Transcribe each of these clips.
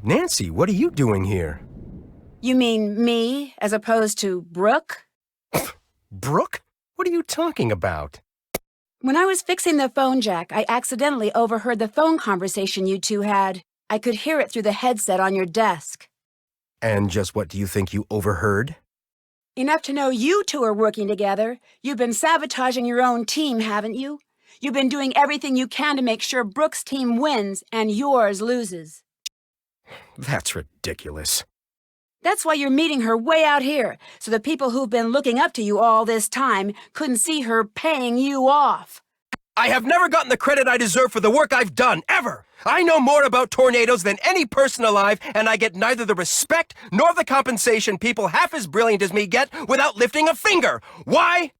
Nancy, what are you doing here? You mean me, as opposed to Brooke? Brooke? What are you talking about? When I was fixing the phone jack, I accidentally overheard the phone conversation you two had. I could hear it through the headset on your desk. And just what do you think you overheard? Enough to know you two are working together. You've been sabotaging your own team, haven't you? You've been doing everything you can to make sure Brooke's team wins and yours loses. That's ridiculous. That's why you're meeting her way out here, so the people who've been looking up to you all this time couldn't see her paying you off. I have never gotten the credit I deserve for the work I've done, ever! I know more about tornadoes than any person alive, and I get neither the respect nor the compensation people half as brilliant as me get without lifting a finger. Why?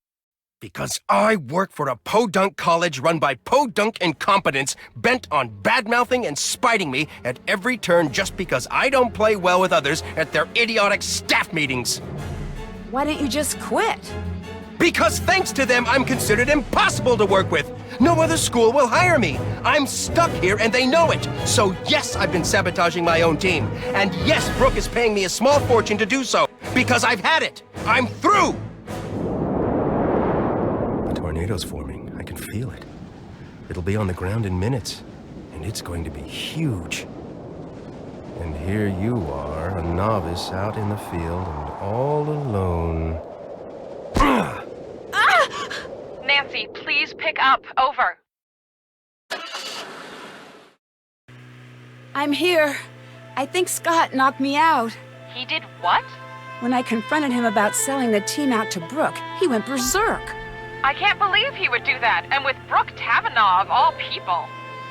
Because I work for a podunk college run by podunk incompetents bent on badmouthing and spiting me at every turn just because I don't play well with others at their idiotic staff meetings. Why don't you just quit? Because thanks to them, I'm considered impossible to work with. No other school will hire me. I'm stuck here and they know it. So yes, I've been sabotaging my own team. And yes, Brooke is paying me a small fortune to do so. Because I've had it. I'm through! The tornado's forming. I can feel it. It'll be on the ground in minutes. And it's going to be huge. And here you are, a novice out in the field and all alone. Nancy, please pick up. Over. I'm here. I think Scott knocked me out. He did what? When I confronted him about selling the team out to Brooke, he went berserk. I can't believe he would do that, and with Brooke Tavanagh of all people.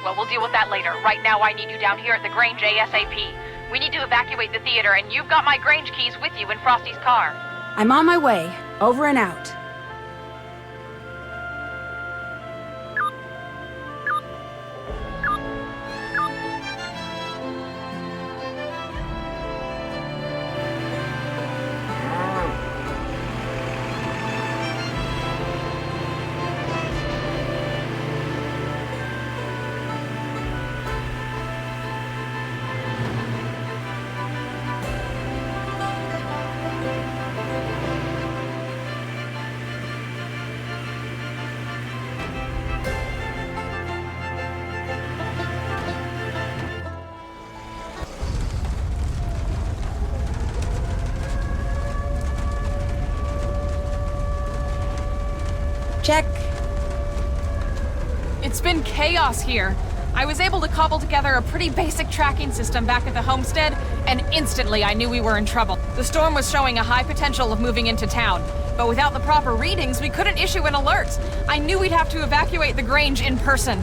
Well, we'll deal with that later. Right now, I need you down here at the Grange ASAP. We need to evacuate the theater, and you've got my Grange keys with you in Frosty's car. I'm on my way. Over and out. Check. It's been chaos here. I was able to cobble together a pretty basic tracking system back at the homestead, and instantly I knew we were in trouble. The storm was showing a high potential of moving into town, but without the proper readings, we couldn't issue an alert. I knew we'd have to evacuate the Grange in person.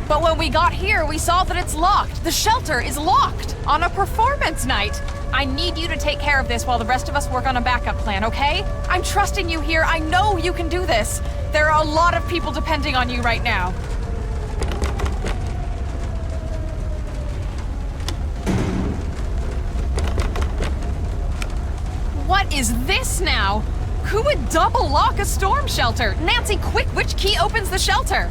But when we got here, we saw that it's locked. The shelter is locked on a performance night. I need you to take care of this while the rest of us work on a backup plan, okay? I'm trusting you here. I know you can do this. There are a lot of people depending on you right now. What is this now? Who would double lock a storm shelter? Nancy, quick, which key opens the shelter?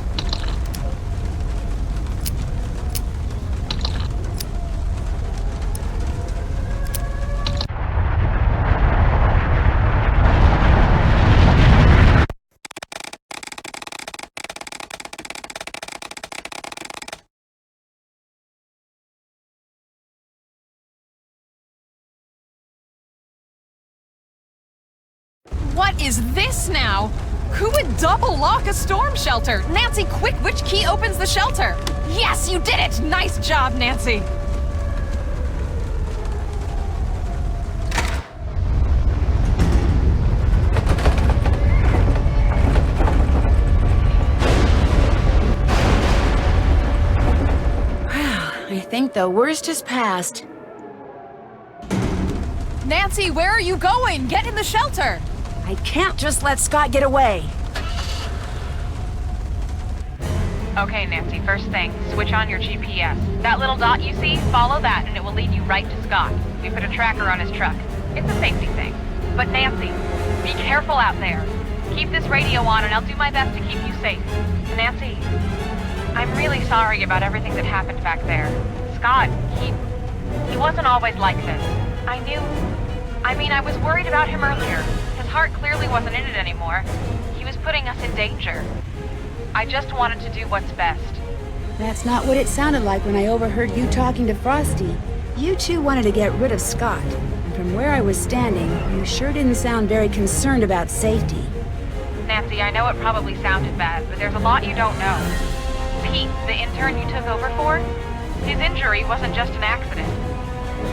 What is this now? Who would double lock a storm shelter? Nancy, quick, which key opens the shelter? Yes, you did it! Nice job, Nancy! I think the worst is past. Nancy, where are you going? Get in the shelter! I can't just let Scott get away. Okay, Nancy, first thing, switch on your GPS. That little dot you see, follow that and it will lead you right to Scott. We put a tracker on his truck. It's a safety thing. But Nancy, be careful out there. Keep this radio on and I'll do my best to keep you safe. Nancy, I'm really sorry about everything that happened back there. Scott, He wasn't always like this. I was worried about him earlier. His heart clearly wasn't in it anymore. He was putting us in danger. I just wanted to do what's best. That's not what it sounded like when I overheard you talking to Frosty. You two wanted to get rid of Scott, and from where I was standing, you sure didn't sound very concerned about safety. Nancy, I know it probably sounded bad, but there's a lot you don't know. Pete, the intern you took over for, his injury wasn't just an accident.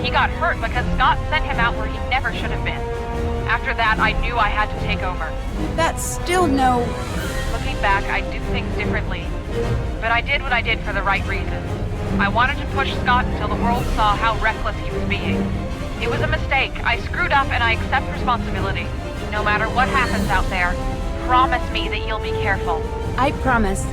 He got hurt because Scott sent him out where he never should have been. After that, I knew I had to take over. That's still no... Looking back, I do things differently. But I did what I did for the right reasons. I wanted to push Scott until the world saw how reckless he was being. It was a mistake. I screwed up and I accept responsibility. No matter what happens out there, promise me that you'll be careful. I promise.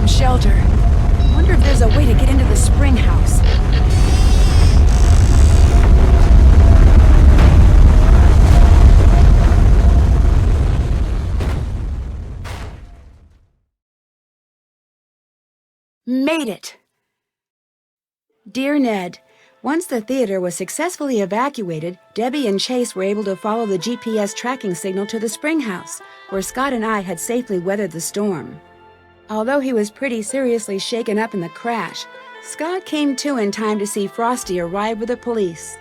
Shelter. I wonder if there's a way to get into the spring house. Made it! Dear Ned, once the theater was successfully evacuated, Debbie and Chase were able to follow the GPS tracking signal to the spring house, where Scott and I had safely weathered the storm. Although he was pretty seriously shaken up in the crash, Scott came to in time to see Frosty arrive with the police.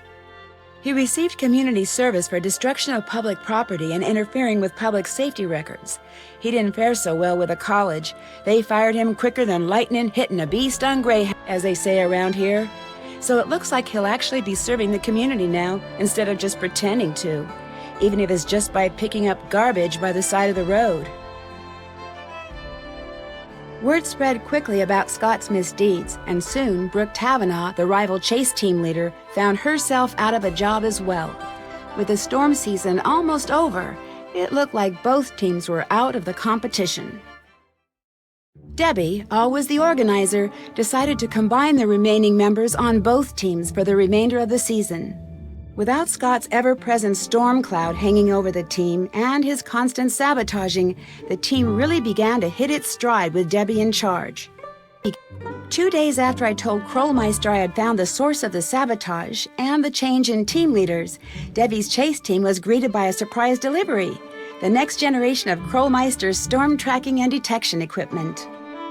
He received community service for destruction of public property and interfering with public safety records. He didn't fare so well with the college. They fired him quicker than lightning hitting a bee-stung greyhound, as they say around here. So it looks like he'll actually be serving the community now, instead of just pretending to, even if it's just by picking up garbage by the side of the road. Word spread quickly about Scott's misdeeds, and soon Brooke Tavenaugh, the rival chase team leader, found herself out of a job as well. With the storm season almost over, it looked like both teams were out of the competition. Debbie, always the organizer, decided to combine the remaining members on both teams for the remainder of the season. Without Scott's ever-present storm cloud hanging over the team and his constant sabotaging, the team really began to hit its stride with Debbie in charge. 2 days after I told Krollmeister I had found the source of the sabotage and the change in team leaders, Debbie's chase team was greeted by a surprise delivery, the next generation of Krollmeister's storm tracking and detection equipment.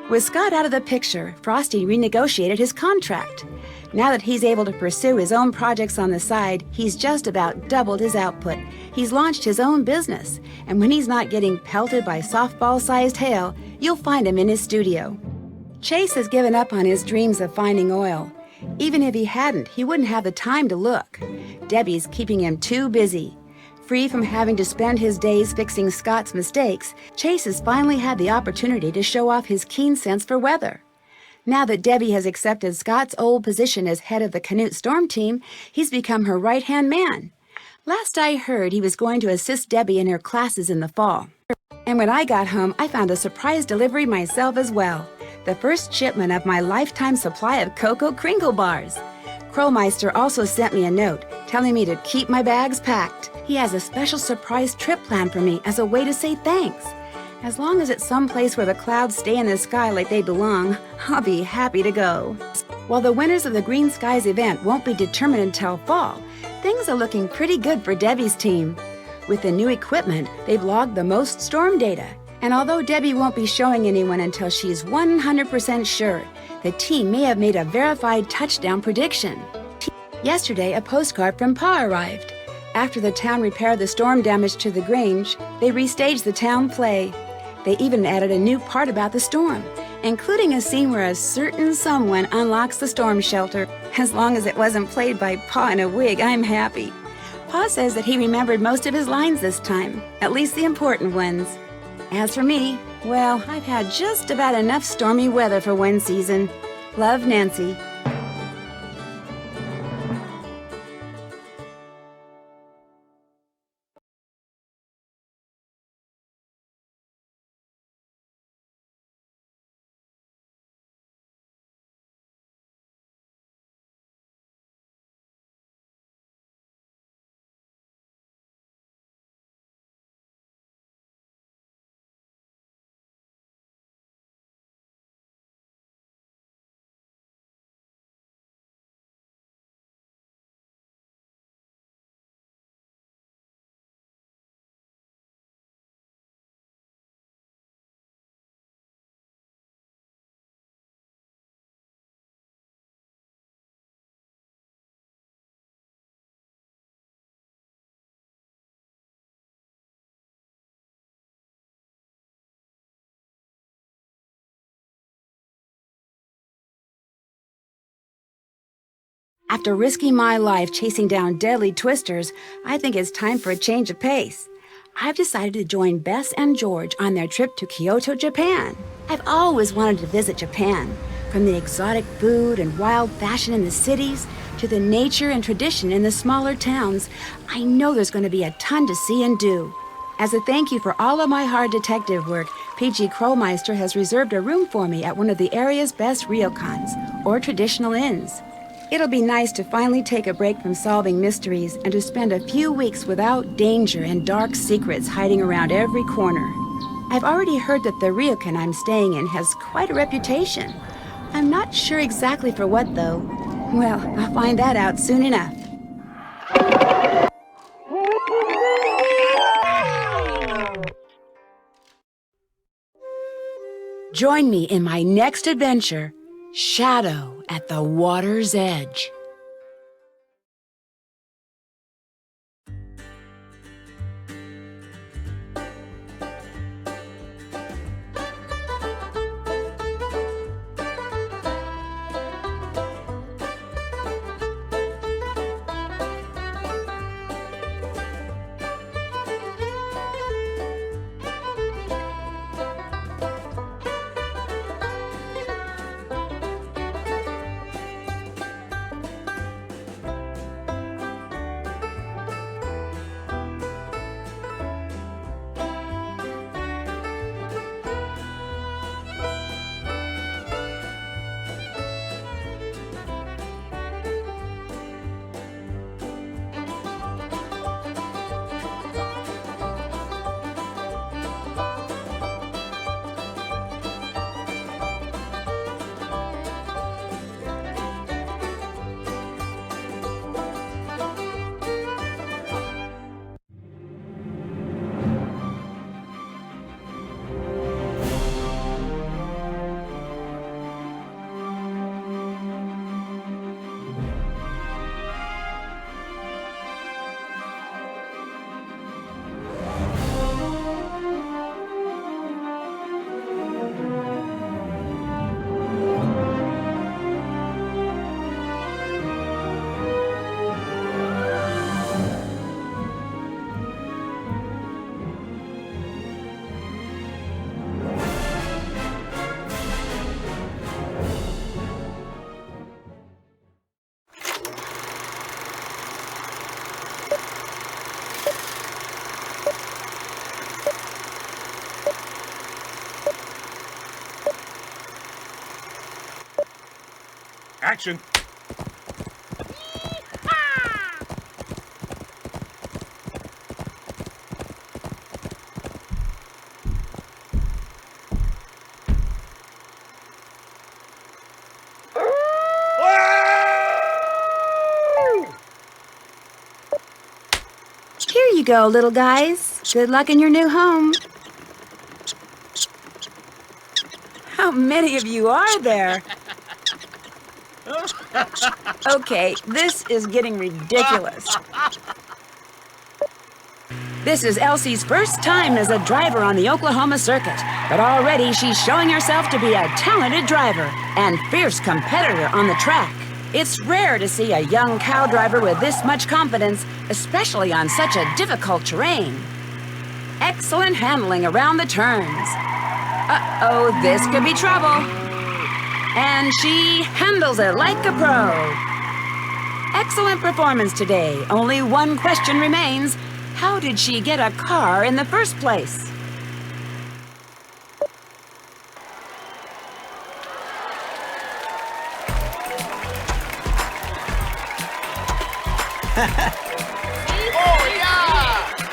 With Scott out of the picture, Frosty renegotiated his contract. Now that he's able to pursue his own projects on the side, he's just about doubled his output. He's launched his own business, and when he's not getting pelted by softball-sized hail, you'll find him in his studio. Chase has given up on his dreams of finding oil. Even if he hadn't, he wouldn't have the time to look. Debbie's keeping him too busy. Free from having to spend his days fixing Scott's mistakes, Chase has finally had the opportunity to show off his keen sense for weather. Now that Debbie has accepted Scott's old position as head of the Canute Storm team, he's become her right-hand man. Last I heard, he was going to assist Debbie in her classes in the fall. And when I got home, I found a surprise delivery myself as well. The first shipment of my lifetime supply of Cocoa Kringle bars. Krolmeister also sent me a note telling me to keep my bags packed. He has a special surprise trip planned for me as a way to say thanks. As long as it's someplace where the clouds stay in the sky like they belong, I'll be happy to go. While the winners of the Green Skies event won't be determined until fall, things are looking pretty good for Debbie's team. With the new equipment, they've logged the most storm data. And although Debbie won't be showing anyone until she's 100% sure, the team may have made a verified touchdown prediction. Yesterday, a postcard from Pa arrived. After the town repaired the storm damage to the Grange, they restaged the town play. They even added a new part about the storm, including a scene where a certain someone unlocks the storm shelter. As long as it wasn't played by Pa in a wig, I'm happy. Pa says that he remembered most of his lines this time, at least the important ones. As for me, well, I've had just about enough stormy weather for one season. Love, Nancy. After risking my life chasing down deadly twisters, I think it's time for a change of pace. I've decided to join Bess and George on their trip to Kyoto, Japan. I've always wanted to visit Japan, from the exotic food and wild fashion in the cities to the nature and tradition in the smaller towns. I know there's going to be a ton to see and do. As a thank you for all of my hard detective work, PG Krolmeister has reserved a room for me at one of the area's best ryokans, or traditional inns. It'll be nice to finally take a break from solving mysteries and to spend a few weeks without danger and dark secrets hiding around every corner. I've already heard that the ryokan I'm staying in has quite a reputation. I'm not sure exactly for what, though. Well, I'll find that out soon enough. Join me in my next adventure, Shadow at the Water's Edge. action. Here you go, little guys. Good luck in your new home. How many of you are there? Okay, this is getting ridiculous. This is Elsie's first time as a driver on the Oklahoma circuit, but already she's showing herself to be a talented driver and fierce competitor on the track. It's rare to see a young cow driver with this much confidence, especially on such a difficult terrain. Excellent handling around the turns. Uh-oh, this could be trouble. And she handles it like a pro. Excellent performance today. Only one question remains. How did she get a car in the first place?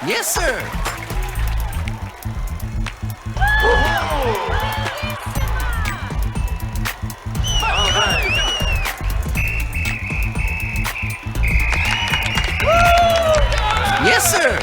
Yes, sir. Yes, sir.